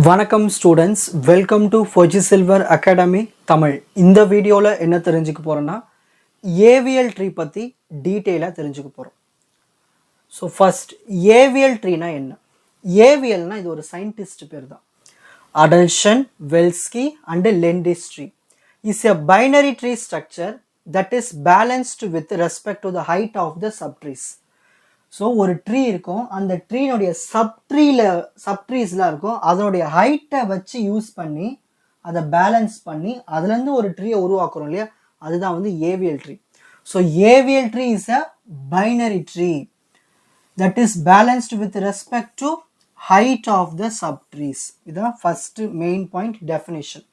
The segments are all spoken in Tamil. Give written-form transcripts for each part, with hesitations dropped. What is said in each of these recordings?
வணக்கம் students, welcome to Fauji silver academy Tamil. இந்த வீடியோவில் என்ன தெரிஞ்சுக்க போகிறோன்னா ஏவிஎல் ட்ரீ பற்றி டீட்டெயிலாக தெரிஞ்சுக்க போகிறோம். ஸோ ஃபர்ஸ்ட் ஏவிஎல் ட்ரீனா என்ன? ஏவிஎல்னா இது ஒரு சயின்டிஸ்ட் பேர் தான். Adelson Velsky and Landis tree is a binary tree structure that is balanced with respect to the height of the subtrees. So ஒரு ட்ரீ இருக்கும், அந்த ட்ரீனுடைய சப்ட்ரீஸ்லாம் இருக்கும், அதனுடைய ஹைட்டை வச்சு யூஸ் பண்ணி அதை பேலன்ஸ் பண்ணி அதுலேருந்து ஒரு ட்ரீயை உருவாக்குறோம் இல்லையா, அதுதான் வந்து AVL tree. So AVL tree is a binary tree that is balanced with respect to height of the subtrees. இதுதான் first main point definition.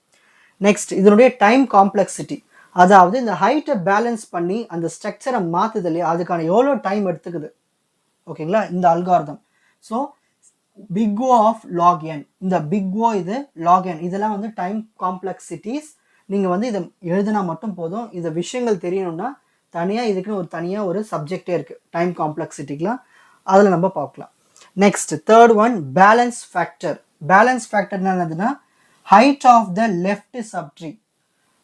Next இதனுடைய டைம் காம்ப்ளெக்சிட்டி, அதாவது இந்த ஹைட்டை பேலன்ஸ் பண்ணி அந்த ஸ்ட்ரக்சரை மாற்றுது இல்லையா, அதுக்கான எவ்வளோ டைம் எடுத்துக்குது. ஓகேங்களா, இந்த algorithm. So big O of log n, இந்த பிக் ஓ இது லாக் என், இதெல்லாம் வந்து டைம் காம்ப்ளெக்சிட்டிஸ். நீங்கள் வந்து இதை எழுதினா மட்டும் போதும். இந்த விஷயங்கள் தெரியணும்னா தனியாக இதுக்குன்னு தனியாக ஒரு சப்ஜெக்டே இருக்குது டைம் காம்ப்ளெக்சிட்டிக்கெலாம், அதில் நம்ம பார்க்கலாம். Next third one balance factor. Balance factor என்னதுன்னா height of the left subtree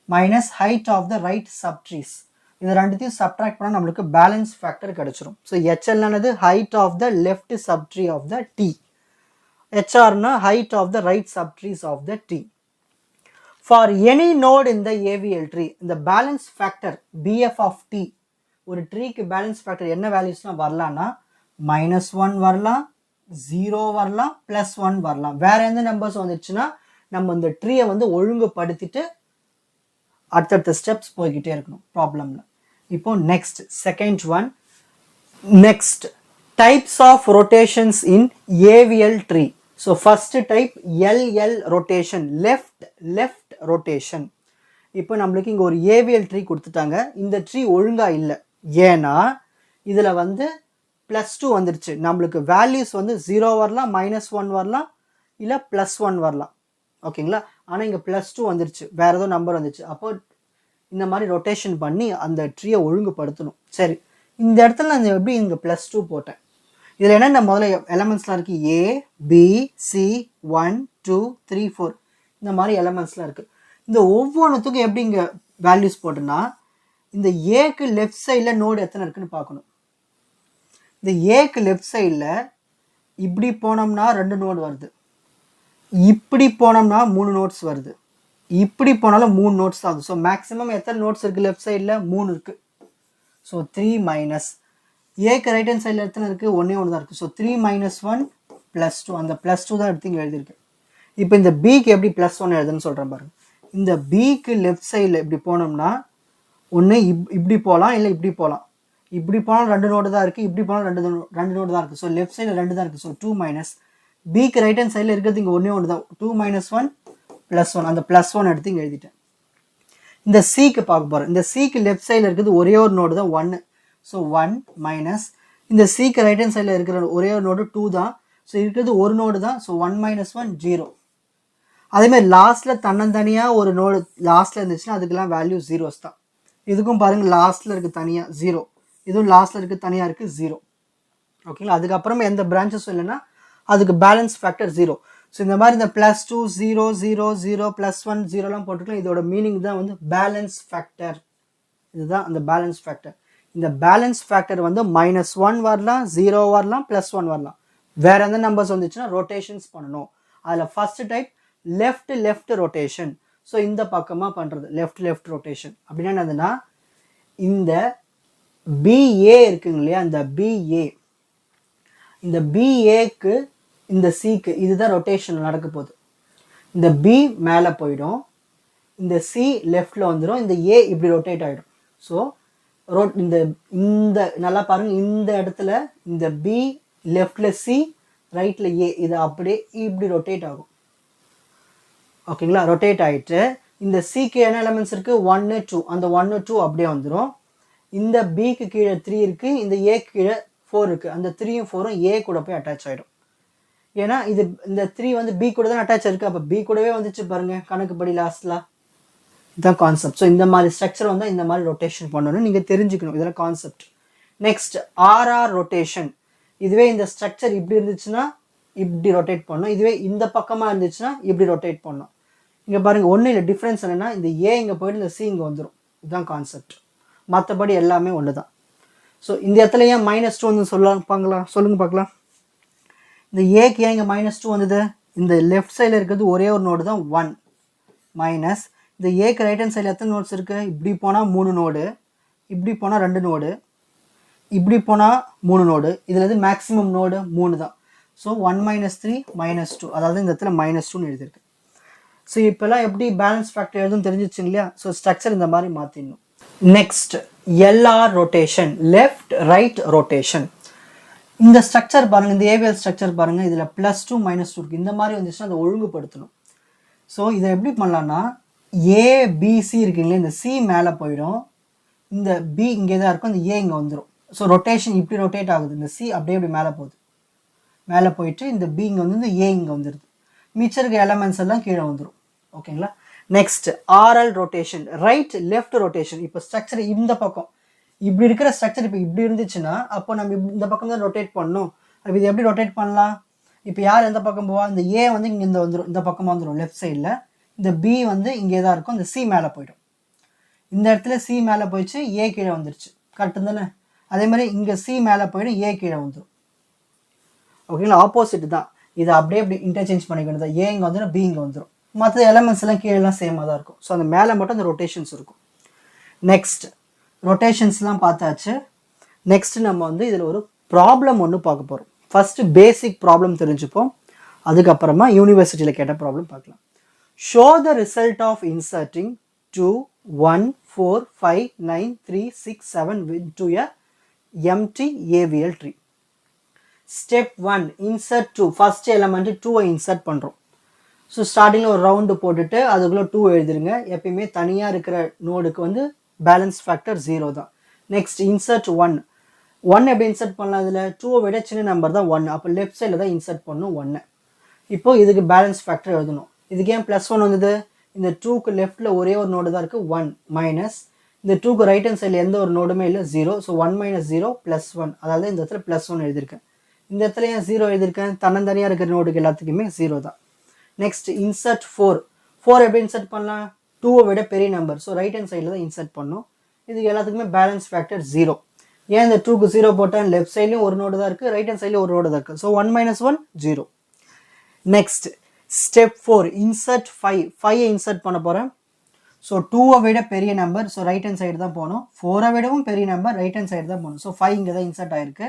minus height of the right subtrees. இது ரெண்டுத்தையும் சப்ட்ராக்ட் பண்ணால் நம்மளுக்கு பேலன்ஸ் ஃபேக்டர் கிடச்சிரும். ஸோ ஹெச்எல்னானது height of the left subtree of the T, ஹெச்ஆர்னா height of the right subtrees of the T. For any node in the AVL tree, இந்த balance factor BF of T, ஒரு ட்ரீக்கு பேலன்ஸ் ஃபேக்டர் என்ன வேல்யூஸ்லாம் வரலான்னா -1 வரலாம், 0 வரலாம், +1 வரலாம். வேற எந்த நம்பர்ஸ் வந்துச்சுன்னா நம்ம இந்த ட்ரீயை வந்து ஒழுங்குபடுத்திட்டு அடுத்தடுத்த ஸ்டெப்ஸ் போய்கிட்டே இருக்கணும் ப்ராப்ளம்ல. இப்போ next second one, next types of rotations in AVL tree. So first type LL rotation, left rotation. இப்போ நம்மளுக்கு இங்கே ஒரு ஏவிஎல் ட்ரீ கொடுத்துட்டாங்க, இந்த ட்ரீ ஒழுங்காக இல்லை. ஏன்னா இதில் வந்து +2 வந்துருச்சு, நம்மளுக்கு வேல்யூஸ் வந்து 0 வரலாம், -1 வரலாம், இல்லை +1 வரலாம். ஓகேங்களா, ஆனால் இங்கே +2 வந்துருச்சு, வேற ஏதோ நம்பர் வந்துச்சு. அப்போ இந்த மாதிரி ரொட்டேஷன் பண்ணி அந்த ட்ரீயை ஒழுங்குபடுத்தணும். சரி, இந்த இடத்துல நான் எப்படி இங்கே +2 போட்டேன்? இதில் என்னென்ன முதல்ல எலமெண்ட்ஸ்லாம் இருக்குது, A B C 1 2 3 4 இந்த மாதிரி எலமெண்ட்ஸ்லாம் இருக்குது. இந்த ஒவ்வொன்றுத்துக்கும் எப்படி இங்கே வேல்யூஸ் போட்டோன்னா, இந்த ஏக்கு லெஃப்ட் சைடில் நோடு எத்தனை இருக்குன்னு பார்க்கணும். இந்த ஏக்கு லெஃப்ட் சைடில் இப்படி போனோம்னா 2 நோடு வருது, இப்படி போனோம்னா 3 நோட்ஸ் வருது, இப்படி போனாலும் 3 நோட்ஸ் ஆகுது. ஸோ மேக்ஸிமம் எத்தனை நோட்ஸ் இருக்குது லெஃப்ட் சைடில்? 3 இருக்குது. ஸோ 3 மைனஸ் ஏக்கு ரைட் ஹேண்ட் சைடில் எத்தனை இருக்குது? ஒன்றே தான் இருக்குது. ஸோ 3 - 1 +2, அந்த +2 தான் எடுத்து இங்கே எழுதியிருக்கு. இப்போ இந்த பிக்கு எப்படி +1 எழுதுன்னு சொல்கிறேன் பாருங்க. இந்த பிக்கு லெஃப்ட் சைடில் இப்படி போனோம்னா ஒன்று இப்படி போகலாம், இல்லை இப்படி போகலாம். இப்படி போனாலும் 2 நோடு தான் இருக்குது, இப்படி போனாலும் 2 நோடு தான் இருக்குது. ஸோ லெஃப்ட் சைடில் 2 தான் இருக்குது. ஸோ 2 மைனஸ் பிக்கு ரைட் ஹேண்ட் சைடில் இருக்கிறது இங்கே ஒன்று தான், 2 - 1 +1, அந்த +1 எடுத்து இங்கே எழுதிட்டேன். இந்த சிக்கு பார்க்க போகிறேன். இந்த சிக்கு லெஃப்ட் சைடில் இருக்கிறது ஒரே ஒரு நோடு தான், 1. ஸோ 1 மைனஸ் இந்த சிக்கு ரைட் ஹேண்ட் சைடில் இருக்கிற ஒரே ஒரு நோடு 2 தான். ஸோ இருக்கிறது ஒரு நோடு தான். ஸோ 1 - 1 0. அதேமாதிரி லாஸ்ட்டில் தன்னந்தனியாக ஒரு நோடு லாஸ்ட்டில் இருந்துச்சுன்னா அதுக்கெல்லாம் வேல்யூ 0s தான். இதுக்கும் பாருங்கள் லாஸ்ட்டில் இருக்குது தனியாக 0, இதுவும் லாஸ்ட்டில் இருக்குது தனியாக இருக்குது 0. ஓகேங்களா, அதுக்கப்புறமா எந்த பிரான்ச்சஸும் இல்லைன்னா அதுக்கு பேலன்ஸ் ஃபேக்டர் 0. ஸோ இந்த மாதிரி இந்த +2 0 0 0 +1 0லாம் போட்டுக்கலாம். இதோட மீனிங் தான் வந்து பேலன்ஸ் ஃபேக்டர். இதுதான் அந்த பேலன்ஸ் ஃபேக்டர். இந்த பேலன்ஸ் ஃபேக்டர் வந்து -1 வரலாம், 0 வரலாம், +1 வரலாம். வேற எந்த நம்பர்ஸ் வந்துச்சுன்னா ரொட்டேஷன்ஸ் பண்ணணும். அதில் first type left rotation. So இந்த பக்கமாக பண்ணுறது லெஃப்ட் ரொட்டேஷன். அப்படின்னா என்னதுன்னா, இந்த பிஏ இருக்குங்க இல்லையா, இந்த பிஏக்கு இந்த சிக்கு இதுதான் ரொட்டேஷன் நடக்க போகுது. இந்த பி மேலே போயிடும், இந்த சி லெஃப்டில் வந்துடும், இந்த ஏ இப்படி ரொட்டேட் ஆகிடும். ஸோ இந்த நல்லா பாருங்கள், இந்த இடத்துல இந்த பி லெஃப்டில் சி ரைட்டில் ஏ, இது அப்படியே இப்படி ரொட்டேட் ஆகும். ஓகேங்களா, ரொட்டேட் ஆகிட்டு இந்த சிக்கு என்ன எலமெண்ட்ஸ் இருக்குது? 1 2, அந்த 1 2 அப்படியே வந்துடும். இந்த பிக்கு கீழே 3 இருக்குது, இந்த ஏக்கு கீழே 4 இருக்குது, அந்த 3ம் 4ம் ஏ கூட போய் அட்டாச் ஆகிடும். ஏன்னா இந்த 3 வந்து பி கூட தான் அட்டாச் இருக்குது, அப்போ பி கூடவே வந்துச்சு பாருங்கள் கணக்குப்படி லாஸ்ட்லாம். இதுதான் கான்செப்ட். ஸோ இந்த மாதிரி ஸ்ட்ரக்சர் வந்து இந்த மாதிரி ரொட்டேஷன் பண்ணணும்னு நீங்கள் தெரிஞ்சுக்கணும், இதெல்லாம் கான்செப்ட். Next RR rotation. இதுவே இந்த ஸ்ட்ரக்சர் இப்படி இருந்துச்சுன்னா இப்படி ரொட்டேட் பண்ணணும். இதுவே இந்த பக்கமாக இருந்துச்சுன்னா இப்படி ரொட்டேட் பண்ணணும். இங்கே பாருங்கள், ஒன்றும் இல்லை, டிஃப்ரென்ஸ் என்னென்னா இந்த ஏ இங்கே போய்ட்டு இந்த சி இங்கே வந்துடும். இதுதான் கான்செப்ட். மற்றபடி எல்லாமே ஒன்று தான். ஸோ இந்த இடத்துல ஏன் -2 வந்து சொல்லுங்கள் பார்க்கலாம். இந்த ஏக்கு ஏன் இங்கே -2 வந்தது? இந்த லெஃப்ட் சைடில் இருக்கிறது ஒரே ஒரு நோடு தான் 1 மைனஸ் இந்த ஏக்கு ரைட் ஹேண்ட் சைடில் எத்தனை நோட்ஸ் இருக்குது? இப்படி போனால் 3 நோடு, இப்படி போனால் 2 நோடு, இப்படி போனால் 3 நோடு. இதில் எது மேக்ஸிமம் நோடு? 3 தான். ஸோ 1 - 3 -2, அதாவது இந்த இடத்துல -2ன்னு எழுதியிருக்கு. ஸோ இப்போல்லாம் எப்படி பேலன்ஸ் ஃபேக்டர் எழுதுன்னு தெரிஞ்சிச்சு இல்லையா? ஸோ ஸ்ட்ரக்சர் இந்த மாதிரி மாற்றிடணும். Next LR rotation, left right rotation. இந்த ஸ்ட்ரக்சர் பாருங்கள், இந்த ஏவிஎல் ஸ்ட்ரக்சர் பாருங்கள், இதில் +2 -2 இருக்குது. இந்த மாதிரி வந்துச்சுன்னா அதை ஒழுங்குபடுத்தணும். ஸோ இதை எப்படி பண்ணலான்னா, ஏபிசி இருக்குங்களே, இந்த சி மேலே போயிடும், இந்த பி இங்கே தான் இருக்கும், இந்த ஏ இங்கே வந்துடும். ஸோ ரொட்டேஷன் இப்படி ரொட்டேட் ஆகுது, இந்த சி அப்படியே இப்படி மேலே போகுது, மேலே போயிட்டு இந்த பி இங்கே வந்து இந்த ஏ இங்கே வந்துடுது, மிச்சம் இருக்க எலமெண்ட்ஸ் எல்லாம் கீழே வந்துடும். ஓகேங்களா? Next RL rotation, right left rotation. இப்போ ஸ்ட்ரக்சர் இந்த பக்கம் இப்படி இருக்கிற ஸ்ட்ரக்சர் இப்போ இப்படி இருந்துச்சுன்னா அப்போ நம்ம இந்த பக்கம் தான் ரொட்டேட் பண்ணணும். அப்போ இது எப்படி ரொட்டேட் பண்ணலாம்? இப்போ யார் எந்த பக்கம் போவா? இந்த ஏ வந்து இங்கே இந்த வந்துடும், இந்த பக்கமாக வந்துடும் லெஃப்ட் சைடில். இந்த பி வந்து இங்கே தான் இருக்கும், இந்த சி மேலே போயிடும். இந்த இடத்துல சி மேலே போயிடுச்சு, ஏ கீழே வந்துருச்சு. கரெக்டு தானே? அதே மாதிரி இங்கே சி மேலே போயிடும், ஏ கீழே வந்துடும். ஓகேங்களா? ஆப்போசிட் தான். இதை அப்படியே இப்படி இன்டர்சேஞ்ச் பண்ணிக்கணும். ஏ இங்கே வந்துடும், பி இங்கே வந்துடும். மற்ற எலமெண்ட்ஸ் எல்லாம் கீழெல்லாம் சேமாக தான் இருக்கும். ஸோ அந்த மேலே மட்டும் அந்த ரொட்டேஷன்ஸ் இருக்கும். நெக்ஸ்ட் ரொட்டேஷன்ஸ்லாம் பார்த்தாச்சு. நெக்ஸ்ட் நம்ம வந்து இதில் ஒரு ப்ராப்ளம் ஒன்று பார்க்க போகிறோம். ஃபஸ்ட்டு பேசிக் ப்ராப்ளம் தெரிஞ்சுப்போம், அதுக்கப்புறமா யூனிவர்சிட்டியில் கேட்ட ப்ராப்ளம் பார்க்கலாம். Show the result of inserting 2 1 4 5 9 3 6 7 into a empty AVL tree. Step 1, insert 2. First element 2-ஐ இன்சர்ட் பண்ணுறோம். ஸோ ஸ்டார்டிங்கில் ஒரு ரவுண்டு போட்டுட்டு அதுக்குள்ளே 2 எழுதிருங்க. எப்பயுமே தனியாக இருக்கிற நோடுக்கு வந்து பேலன்ஸ் ஃபேக்டர் 0 தான். Next insert 1. 1 எப்படி இன்சர்ட் பண்ணலாம்? இதில் 2-ஐ விட சின்ன நம்பர் தான் 1. அப்போ லெஃப்ட் சைடில் தான் இன்சர்ட் பண்ணணும் 1. இப்போது இதுக்கு பேலன்ஸ் ஃபேக்டர் எழுதணும். இதுக்கு ஏன் +1 வந்தது? இந்த 2க்கு லெஃப்ட்டில் ஒரே ஒரு நோடு தான் இருக்குது 1 மைனஸ் இந்த 2க்கு ரைட் ஹேண்ட் சைடில் எந்த ஒரு நோடுமே இல்லை 0. ஸோ 1 - 0 +1, அதாவது இந்த இடத்துல +1 எழுதியிருக்கேன். இந்த இடத்துல ஏன் 0 எழுதியிருக்கேன்? தன்னந்தனியாக இருக்கிற நோடுக்கு எல்லாத்துக்குமே 0 தான். Next insert 4. 4 எப்படி இன்சர்ட் பண்ணலாம்? 2-ஐ விட பெரிய நம்பர், ஸோ ரைட் ஹேண்ட் சைடில் தான் இன்சர்ட் பண்ணணும். இதுக்கு எல்லாத்துக்குமே பேலன்ஸ் ஃபேக்டர் 0. ஏன் இந்த 2க்கு 0 போட்டால் லெஃப்ட் சைட்லையும் ஒரு நோடு தான் இருக்குது, ரைட் ஹேண்ட் சைட்லையும் ஒரு நோடு தான் இருக்குது. ஸோ 1 - 1 0. Next step 4, insert 5. 5-ஐ இன்சர்ட் பண்ண போகிறேன். ஸோ 2-ஐ விட பெரிய number, so right hand side தான் போகணும். 4-ஐ விடவும் பெரிய நம்பர், ரைட் ஹேண்ட் சைடு தான் போகணும். ஸோ 5 இங்கே தான் இன்சர்ட் ஆகிருக்கு.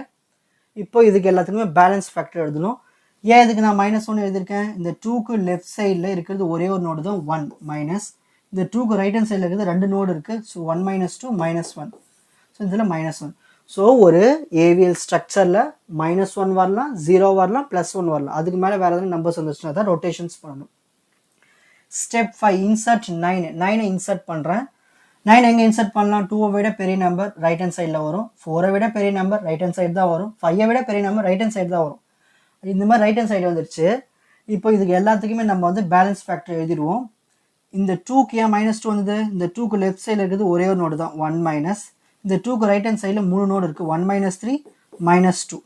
இப்போ இதுக்கு எல்லாத்துக்குமே பேலன்ஸ் ஃபேக்டர் எழுதணும். ஏன் இதுக்கு நான் -1 எழுதியிருக்கேன்? இந்த 2க்கு லெஃப்ட் சைடில் இருக்கிறது ஒரே ஒரு நோடு தான் 1 மைனஸ் இந்த 2க்கு ரைட் ஹேண்ட் சைடில் இருக்கிறது 2 நோடு இருக்குது. ஸோ 1 - 2 -1. ஸோ இதில் -1. ஸோ ஒரு ஏவிஎல் ஸ்ட்ரக்சரில் -1 வரலாம், 0 வரலாம், +1 வரலாம். அதுக்கு மேலே வேறு எதாவது நம்பர்ஸ் வந்துச்சுன்னா தான் ரொட்டேஷன்ஸ் பண்ணணும். Step 5, insert 9. 9-ஐ இன்சர்ட் பண்ணுறேன். 9 எங்கே இன்சர்ட் பண்ணலாம்? 2-ஐ விட பெரிய நம்பர் ரைட் ஹேண்ட் சைடில் வரும், 4-ஐ விட பெரிய நம்பர் ரைட் ஹேண்ட் சைடு தான் வரும், 5-ஐ விட பெரிய நம்பர் ரைட் ஹேண்ட் சைடு தான் வரும். இந்த மாதிரி ரைட் ஹேண்ட் சைடு வந்துருச்சு. இப்போ இதுக்கு எல்லாத்துக்குமே நம்ம வந்து பேலன்ஸ் ஃபேக்டர் எழுதிடுவோம். இந்த 2க்கு ஏன் -2 வந்தது? இந்த 2க்கு லெஃப்ட் சைடில் இருக்கிறது ஒரே ஒரு நோடு தான் 1 மைனஸ் இந்த 2க்கு ரைட் ஹேண்ட் சைடில் 3 நோடு இருக்குது 1 - 3 -2.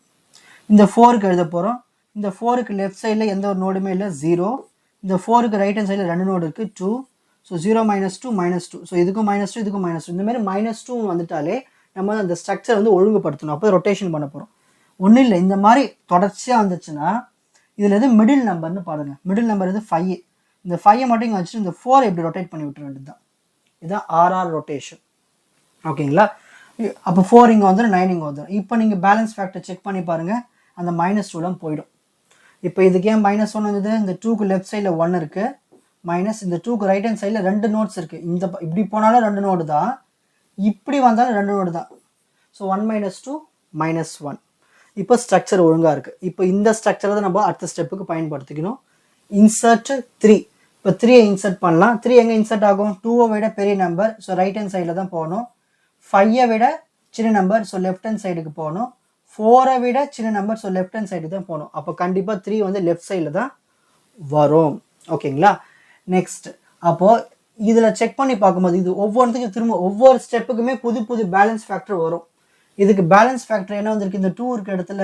இந்த 4க்கு எழுத போகிறோம். இந்த 4க்கு லெஃப்ட் சைடில் எந்த ஒரு நோடுமே இல்லை 0. இந்த 4க்கு ரைட் ஹேண்ட் சைடில் 2 நோடு இருக்குது 2. ஸோ 0 - 2 -2. ஸோ இதுக்கும் -2 இதுக்கும் -2. இந்த மாதிரி -2 வந்துட்டாலே நம்ம வந்து அந்த ஸ்ட்ரக்சர் வந்து ஒழுங்குபடுத்தணும். அப்போ ரொட்டேஷன் பண்ண போகிறோம். ஒன்றும் இல்லை, இந்த மாதிரி தொடர்ச்சியாக வந்துச்சுன்னா இதில் எது மிடில் நம்பர்னு பாருங்கள். மிடில் நம்பர் இது 5. இந்த 5-ஐ மட்டும் இங்கே வச்சுட்டு இந்த 4 எப்படி ரொட்டேட் பண்ணி விட்டுற வேண்டியது தான். இதுதான் ஆர்ஆர் ரொட்டேஷன். ஓகேங்களா? அப்போ 4 இங்கே வந்துடும், 9 இங்கே வந்துடும். இப்போ நீங்கள் பேலன்ஸ் ஃபேக்டர் செக் பண்ணி பாருங்கள், அந்த -2 போயிடும். இப்போ இதுக்கு ஏன் -1 வந்தது? இந்த 2க்கு லெஃப்ட் சைடில் 1 இருக்குது மைனஸ் இந்த 2க்கு ரைட் ஹேண்ட் சைடில் 2 நோட்ஸ் இருக்குது. இந்த இப்படி போனாலும் 2 நோடு தான், இப்படி வந்தாலும் 2 நோடு தான். ஸோ 1 - 2 -1. இப்போ ஸ்ட்ரக்சர் ஒழுங்காக இருக்குது. இப்போ இந்த ஸ்ட்ரக்சரை தான் நம்ம அடுத்த ஸ்டெப்புக்கு பயன்படுத்திக்கணும். இன்சர்ட் 3. இப்போ 3-ஐ இன்சர்ட் பண்ணலாம். 3 எங்கே இன்சர்ட் ஆகும்? 2-ஐ விட பெரிய நம்பர், ஸோ ரைட் ஹேண்ட் சைடில் தான் போகணும். 5-ஐ விட சின்ன நம்பர், ஸோ லெஃப்ட் ஹேண்ட் சைடுக்கு போகணும். 4-ஐ விட சின்ன number, so left hand side தான் போகணும். அப்போ கண்டிப்பாக 3 வந்து லெஃப்ட் சைடில் தான் வரும். ஓகேங்களா? நெக்ஸ்ட் அப்போது இதில் செக் பண்ணி பார்க்கும்போது இது ஒவ்வொன்றுத்துக்கும் திரும்ப ஒவ்வொரு ஸ்டெப்புக்குமே புது புது பேலன்ஸ் ஃபேக்டர் வரும். இதுக்கு பேலன்ஸ் ஃபேக்டர் என்ன வந்திருக்கு? இந்த 2 இருக்க இடத்துல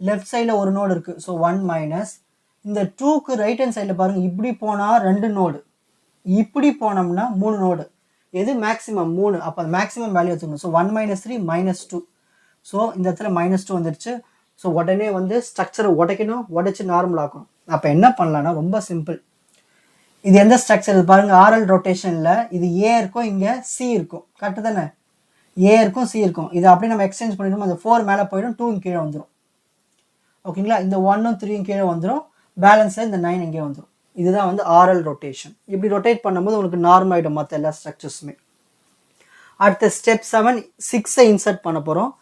லெஃப்ட் சைடில் ஒரு நோடு இருக்குது. ஸோ 1 மைனஸ் இந்த 2க்கு ரைட் ஹேண்ட் சைடில் பாருங்கள், இப்படி போனால் 2 நோடு, இப்படி போனோம்னா 3 நோடு. எது மேக்ஸிமம் 3, அப்போ மேக்ஸிமம் வேல்யூ வச்சுக்கணும். So 1 minus 3 minus 2. ஸோ இந்த இடத்துல மைனஸ் 2 வந்துடுச்சு. ஸோ உடனே வந்து ஸ்ட்ரக்சரை உடைக்கணும், உடைச்சி நார்மல் ஆக்கணும். அப்போ என்ன பண்ணலான்னா ரொம்ப சிம்பிள். இது எந்த ஸ்ட்ரக்சர் இது பாருங்கள், ஆர்எல் ரொட்டேஷனில் இது ஏ இருக்கும், இங்கே சி இருக்கும், கரெக்டு தானே? ஏ இருக்கும், சி இருக்கும். இதை அப்படியே நம்ம எக்ஸ்சேஞ்ச் பண்ணிட்டோம், அந்த 4 மேலே போயிடும், 2 கீழே வந்துடும். ஓகேங்களா? இந்த 1ம் 3ம் கீழே வந்துடும், பேலன்ஸில் இந்த 9 இங்கே வந்துடும். இதுதான் வந்து ஆர்எல் ரொட்டேஷன். இப்படி ரொட்டேட் பண்ணும்போது உங்களுக்கு நார்மல் ஆகிடும் மற்ற எல்லா ஸ்ட்ரக்சர்ஸுமே. அடுத்த ஸ்டெப் 7, 6ஐ இன்சர்ட் பண்ண போகிறோம்.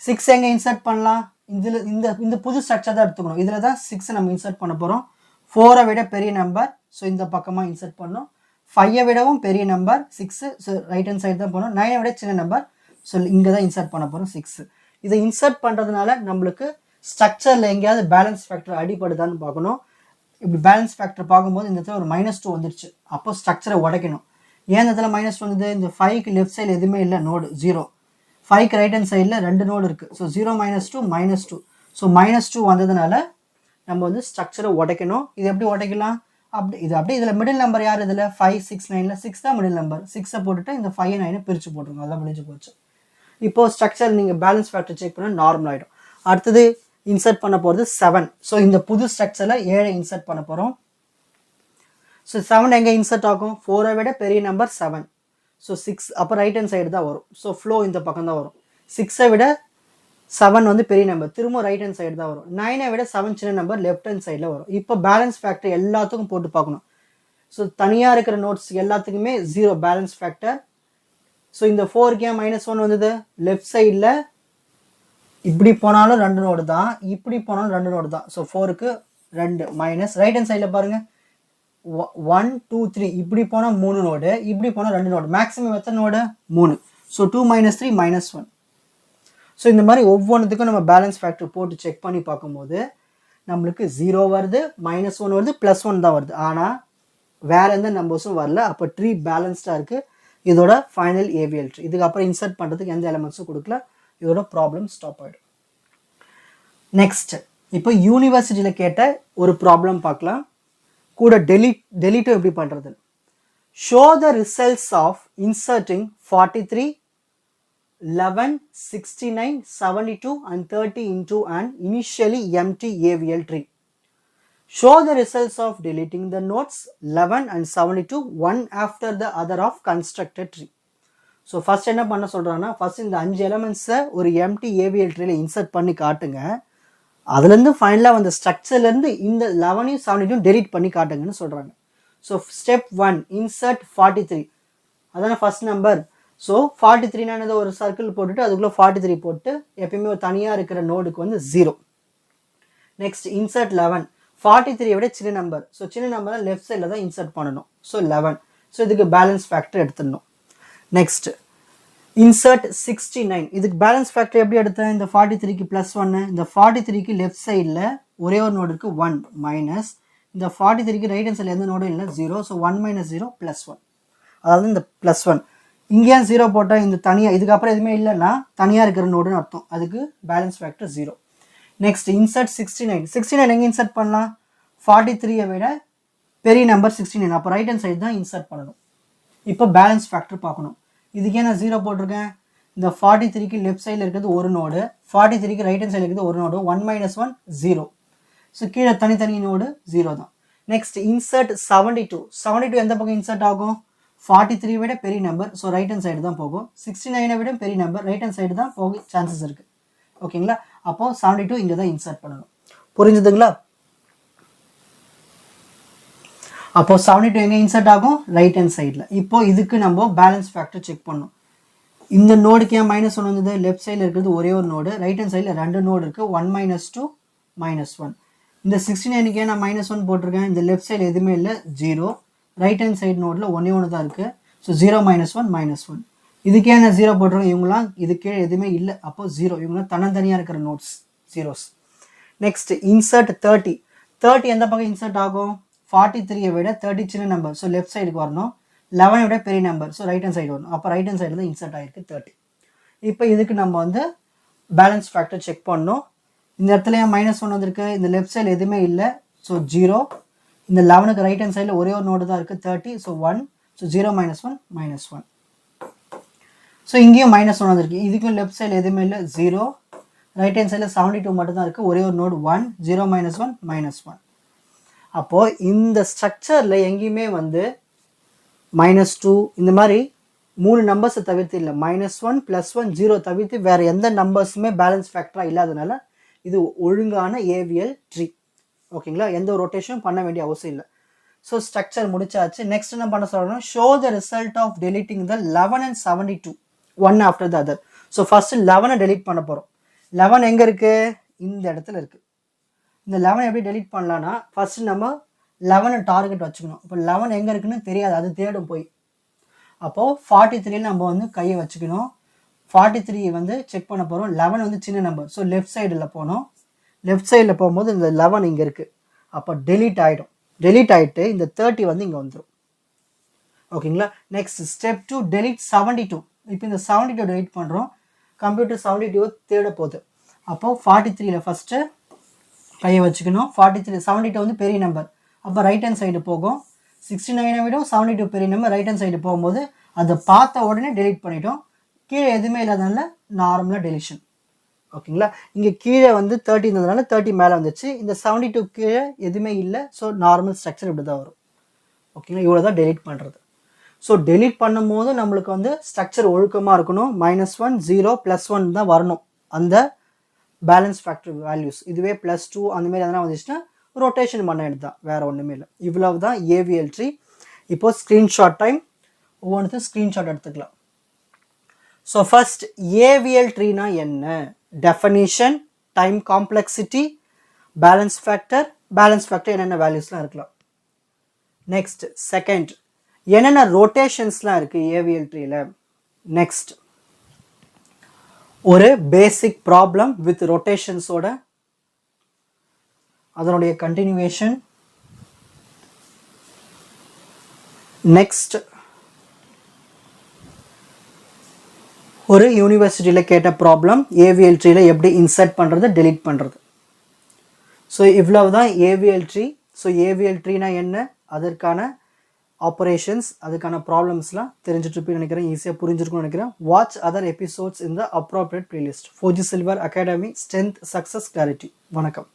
6 எங்கே இன்சர்ட் பண்ணலாம்? இதில் இந்த புது ஸ்ட்ரக்சர் தான் எடுத்துக்கணும். இதில் தான் 6 நம்ம இன்சர்ட் பண்ண போகிறோம். 4ஐ விட பெரிய நம்பர், ஸோ இந்த பக்கமாக இன்சர்ட் பண்ணோம். 5ஐ விடவும் பெரிய number 6, so right hand side தான் போகணும். 9ஐ விட சின்ன நம்பர், ஸோ இங்கே தான் இன்சர்ட் பண்ண போகிறோம் 6. இதை இன்சர்ட் பண்ணுறதுனால நம்மளுக்கு ஸ்ட்ரக்சரில் எங்கேயாவது பேலன்ஸ் ஃபேக்டர் அடிப்படுதான்னு பார்க்கணும். இப்படி பேலன்ஸ் ஃபேக்டர் பார்க்கும்போது இந்த இடத்துல ஒரு -2 வந்துடுச்சு. அப்போ ஸ்ட்ரக்சரை உடைக்கணும். ஏன் இந்த இடத்துல -2 வந்தது? இந்த 5க்கு லெஃப்ட் சைடில் எதுவுமே இல்லை, நோடு 0. 5க்கு ரைட் ஹேண்ட் சைடில் 2 நோடு இருக்குது. ஸோ 0 -2 -2. ஸோ -2 வந்ததுனால நம்ம வந்து ஸ்ட்ரக்சரை உடைக்கணும். இது எப்படி உடைக்கலாம்? இது அப்படியே இதில் மிடில் நம்பர் யார்? இதில் 5 6 9ல் 6 தான் மிடில் நம்பர். 6ஐ போட்டுட்டு இந்த 5 9 பிரித்து போட்டுருங்க, அதெல்லாம் முடிஞ்சு போச்சு. இப்போது ஸ்ட்ரக்சர் நீங்கள் பேலன்ஸ் ஃபேக்டர் செக் பண்ணால் நார்மல் ஆகிடும். அடுத்தது இன்சர்ட் பண்ண போகிறது 7. ஸோ இந்த புது ஸ்ட்ரக்சரில் 7ஐ இன்சர்ட் பண்ண போகிறோம். ஸோ 7 எங்கே இன்சர்ட் ஆகும்? 4ஐ விட பெரிய நம்பர் 7. ஸோ 6, அப்போ ரைட் ஹேண்ட் சைடு தான் வரும். ஸோ ஃப்ளோ இந்த பக்கம் தான் வரும். 6ஐ விட 7 வந்து பெரிய நம்பர், திரும்ப ரைட் ஹேண்ட் சைடு தான் வரும். 9ஐ விட 7 சின்ன நம்பர், லெஃப்ட் ஹேண்ட் சைடில் வரும். இப்போ பேலன்ஸ் ஃபேக்டர் எல்லாத்துக்கும் போட்டு பார்க்கணும். ஸோ தனியாக இருக்கிற நோட்ஸ் எல்லாத்துக்குமே 0 பேலன்ஸ் ஃபேக்டர். ஸோ இந்த 4க்கு ஏன் -1 வந்தது? லெஃப்ட் சைடில் இப்படி போனாலும் 2 நோடு தான், இப்படி போனாலும் 2 நோடு தான். ஸோ 4க்கு 2 மைனஸ் ரைட் ஹேண்ட் சைடில் பாருங்கள் 1 2 3, இப்படி போனால் 3 நோடு, இப்படி போனால் 2 நோடு. மேக்ஸிமம் எத்தனை நோடு? 3. ஸோ 2 - 3 -1. ஸோ இந்த மாதிரி ஒவ்வொன்றுத்துக்கும் நம்ம பேலன்ஸ் ஃபேக்டர் போட்டு செக் பண்ணி பார்க்கும்போது நம்மளுக்கு 0 வருது, -1 வருது, +1 தான் வருது. ஆனால் வேறு எந்த நம்பர்ஸும் வரல. அப்போ ட்ரீ பேலன்ஸ்டாக இருக்குது. இதோட ஃபைனல் AVL ட்ரீ. இதுக்கப்புறம் இன்சர்ட் பண்ணுறதுக்கு எந்த எலமெண்ட்ஸும் கொடுக்கல. இதோட ப்ராப்ளம் ஸ்டாப் ஆகிடும். நெக்ஸ்ட், இப்போ யூனிவர்சிட்டியில் கேட்ட ஒரு ப்ராப்ளம் பார்க்கலாம். கூட டெலீட்டும் எப்படி பண்ணுறது. Show the results of inserting 43 11 69 72 and 30 into an initially empty AVL tree. Show the results of deleting the nodes 11 and 72 one after the other of constructed tree. So first என்ன பண்ண சொல்கிறாங்கன்னா, ஃபர்ஸ்ட் இந்த 5 எலமெண்ட்ஸை ஒரு எம்டி AVL ட்ரீல இன்சர்ட் பண்ணி காட்டுங்க. அதுலேருந்து ஃபைனலாக வந்த ஸ்ட்ரக்சர்லேருந்து இந்த 11ஐயும் 72 டெலீட் பண்ணி காட்டுங்கன்னு சொல்கிறாங்க. So step 1, insert 43. அதான ஃபர்ஸ்ட் நம்பர். ஸோ 43 ஒரு சர்க்கிள் போட்டுட்டு அதுக்குள்ளே 43 போட்டு எப்பயுமே ஒரு தனியாக இருக்கிற நோடுக்கு வந்து 0. Next insert 11. 43 விட சின்ன நம்பர். ஸோ சின்ன நம்பரை லெஃப்ட் சைடில் தான் இன்சர்ட் பண்ணணும். ஸோ 11. ஸோ இதுக்கு பேலன்ஸ் ஃபேக்டர் எடுத்துடணும். Next insert 69. இதுக்கு பேலன்ஸ் ஃபேக்டர் எப்படி எடுத்தேன்? இந்த 43க்கு +1, இந்த 43க்கு லெஃப்ட் சைடில் ஒரே ஒரு நோடு இருக்குது 1 மைனஸ் இந்த 43க்கு ரைட் ஹேண்ட் சைடில் எந்த நோடும் இல்லை 0. ஸோ 1 - 0 +1, அதாவது இந்த +1. இங்கேயே 0 போட்டால் இந்த தனியாக இதுக்கப்புறம் எதுவுமே இல்லைன்னா தனியாக இருக்கிற நோடுன்னு அர்த்தம். அதுக்கு பேலன்ஸ் ஃபேக்டர் 0. Next insert 69. 69 எங்கே இன்சர்ட் பண்ணலாம்? 43ஐ விட பெரிய நம்பர் 69. அப்போ ரைட் ஹேண்ட் சைடு தான் இன்சர்ட் பண்ணணும். இப்போ பேலன்ஸ் ஃபேக்டர் பார்க்கணும். இதுக்கே நான் 0 போட்டிருக்கேன். இந்த 43க்கு லெஃப்ட் சைடில் இருக்கிறது ஒரு நோடு, 43க்கு ரைட் ஹேண்ட் சைடில் இருக்கிறது ஒரு நோடு. 1 - 1 0. ஸோ கீழே தனித்தனி நோடு 0 தான். Next insert 72. 72 எந்த பக்கம் இன்சர்ட் ஆகும்? 43 விட பெரிய number, so right hand side தான் போகும். 69ஐ விட பெரிய நம்பர், ரைட் ஹேண்ட் சைடு தான் போக சான்சஸ் இருக்குது. ஓகேங்களா? அப்போது 72 இங்கே தான் இன்சர்ட் பண்ணணும். புரிஞ்சுதுங்களா? அப்போது 72 எங்கே இன்சர்ட் ஆகும்? ரைட் ஹேண்ட் சைடில். இப்போது இதுக்கு நம்ம பேலன்ஸ் ஃபேக்டர் செக் பண்ணணும். இந்த நோடுக்கு ஏன் -1 வந்தது? லெஃப்ட் சைடில் இருக்கிறது ஒரே ஒரு நோடு, ரைட் ஹேண்ட் சைடில் 2 நோடு இருக்குது. 1 - 2 -1. இந்த 69க்கு நான் -1 போட்டிருக்கேன். இந்த லெஃப்ட் சைடு எதுவுமே இல்லை 0. ரைட் ஹேண்ட் சைடு நோடில் ஒன்று தான் இருக்குது. ஸோ 0 - 1 -1. இதுக்கே நான் 0 போட்டிருக்கேன். இவங்களாம் இது கீழே எதுவுமே இல்லை, அப்போது 0. இவங்களாம் தனித்தனியாக இருக்கிற நோட்ஸ் ஜீரோஸ். Next insert 30. 30 எந்த பக்கம் இன்சர்ட் ஆகும்? 43ஐ விட 30 சின்ன நம்பர், ஸோ லெஃப்ட் சைடுக்கு வரணும். 11ஐ விட பெரிய number, so right hand side வரணும். அப்போ ரைட் ஹேண்ட் சைடில் தான் இன்சர்ட் ஆகிருக்கு 30. இப்போ இதுக்கு நம்ம வந்து பேலன்ஸ் ஃபேக்டர் செக் பண்ணணும். இந்த இடத்துல ஏன் -1 வந்திருக்கு, இந்த லெஃப்ட் சைடில் எதுவுமே இல்லை, ஸோ 0. இந்த 11க்கு ரைட் ஹேண்ட் சைடில் ஒரே ஒரு நோடு தான் இருக்குது 30, ஸோ 1. ஸோ 0 -1 -1. ஸோ இங்கேயும் -1 வந்திருக்கு, இதுக்கும் லெஃப்ட் சைடில் எதுவுமே இல்லை 0. ரைட் ஹேண்ட் சைடில் 72 மட்டும் தான் இருக்குது, ஒரே ஒரு நோடு 1. 0 -1 -1. அப்போது இந்த ஸ்ட்ரக்சரில் எங்கேயுமே வந்து -2 இந்த மாதிரி 3 நம்பர்ஸை தவிர்த்து இல்லை, -1 +1 0 தவிர்த்து வேறு எந்த நம்பர்ஸுமே பேலன்ஸ் ஃபேக்டராக இல்லாதனால இது ஒழுங்கான ஏவிஎல் ட்ரீ. ஓகேங்களா, எந்த ஒரு ரொட்டேஷனும் பண்ண வேண்டிய அவசியம் இல்லை. ஸோ ஸ்ட்ரக்சர் முடிச்சாச்சு. நெக்ஸ்ட் என்ன பண்ண சொல்கிறோம், show the result of deleting the 11 and 72 one after the other. So first 11 delete பண்ண போகிறோம். 11 எங்கே இருக்குது, இந்த இடத்துல இருக்குது. இந்த 11 எப்படி டெலிட் பண்ணலான்னா, ஃபஸ்ட்டு நம்ம 11 டார்கெட் வச்சுக்கணும். இப்போ 11 எங்கே இருக்குன்னு தெரியாது, அது தேடும் போய். அப்போது 43 நம்ம வந்து கையை வச்சுக்கணும். 43 வந்து செக் பண்ண போகிறோம். 11 வந்து சின்ன நம்பர், ஸோ லெஃப்ட் சைடில் போனோம். லெஃப்ட் சைடில் போகும்போது இந்த 11 இங்கே இருக்குது, அப்போ டெலீட் ஆகிடும். டெலீட் ஆகிட்டு இந்த 30 வந்து இங்கே வந்துடும். ஓகேங்களா, நெக்ஸ்ட் ஸ்டெப் 2 டெலீட் 72. இப்போ இந்த 72 டெலீட் பண்ணுறோம். கம்ப்யூட்டர் 72 தேட போகுது. அப்போது 43ல் ஃபஸ்ட்டு கையை வச்சுக்கணும். 72 வந்து பெரிய நம்பர், அப்போ ரைட் ஹேண்ட் சைடு போகும். 69 விட 72 பெரிய நம்பர், ரைட் ஹேண்ட் சைடு போகும்போது அதை பார்த்த உடனே டெலீட் பண்ணிட்டோம். கீழே எதுவுமே இல்லாதனால நார்மலாக டெலிஷன். ஓகேங்களா, இங்கே கீழே வந்து 30 இருந்ததுனால 30 மேலே வந்துச்சு. இந்த 72 கீழே எதுவுமே இல்லை, ஸோ நார்மல் ஸ்ட்ரக்சர் இப்படி தான் வரும். ஓகேங்களா, இவ்வளோ தான் டெலீட் பண்ணுறது. ஸோ டெலீட் பண்ணும்போது நம்மளுக்கு வந்து ஸ்ட்ரக்சர் ஒழுக்கமாக இருக்கணும். -1 0 +1 தான் வரணும் அந்த பேலன்ஸ் ஃபேக்டர் வேல்யூஸ். இதுவே +2 அந்தமாரி எதனா வந்துச்சுன்னா ரொட்டேஷன் பண்ண வேண்டியது தான், வேறு ஒன்றுமே இல்லை. இவ்வளவு தான் ஏவிஎல் ட்ரீ. இப்போது ஸ்க்ரீன்ஷாட் டைம். ஒவ்வொன்றுக்கும் ஸ்க்ரீன்ஷாட் எடுத்துக்கலாம். ஸோ ஃபர்ஸ்ட் ஏவிஎல் ட்ரீனா என்ன, definition, time complexity, balance factor என்னென்ன வேல்யூஸ்லாம் இருக்கலாம். நெக்ஸ்ட் செகண்ட் என்னென்ன ரொட்டேஷன்ஸ்லாம் இருக்குது ஏவிஎல் ட்ரீல. நெக்ஸ்ட் ஒரு பேசிக் ப்ராப்ளம் வித் ரொட்டேஷன்ஸோட அதனுடைய கண்டினியூவேஷன். நெக்ஸ்ட் ஒரு யூனிவர்சிட்டியில் கேட்ட ப்ராப்ளம், ஏவிஎல் ட்ரீல எப்படி இன்சர்ட் பண்ணுறது, டெலீட் பண்ணுறது. ஸோ இவ்வளவு தான் ஏவிஎல் ட்ரீ. ஸோ ஏவிஎல் ட்ரீனா என்ன, அதற்கான ஆப்ரேஷன்ஸ், அதுக்கான ப்ராப்ளம்ஸ்லாம் தெரிஞ்சுட்ருப்பீங்கன்னு நினைக்கிறேன், ஈஸியாக புரிஞ்சிருக்கும்னு நினைக்கிறேன். வாட்ச் அதர் எபிசோட்ஸ் இன் த appropriate playlist. Four G silver academy, strength, success, clarity. வணக்கம்.